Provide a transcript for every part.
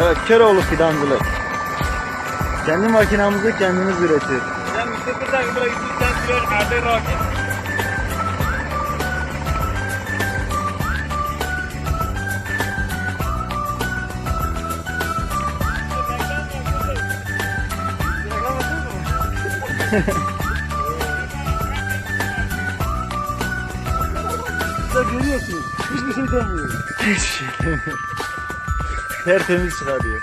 Evet, Köroğlu fidancılık. Kendi makinamızı kendimiz üretiyoruz. Ben Mustafa'dan buraya gittikten sonra Erde Rocket. Siz görüyorsunuz. Hiçbir şey demiyor. Tertemiz çıkarıyor.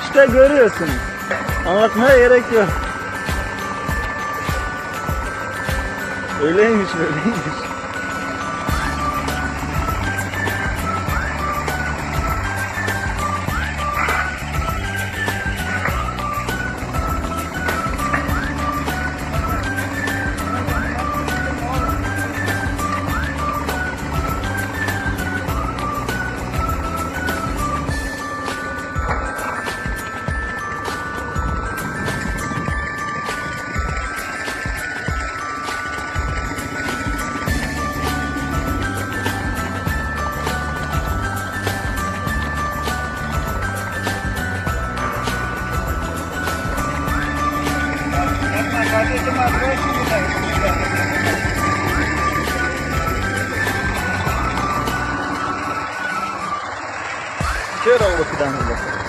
İşte görüyorsunuz. Anlatmaya gerek yok. Öyleymiş, öyleymiş. Kardeşim arkadaşım burada. Köroğlu fidancılık.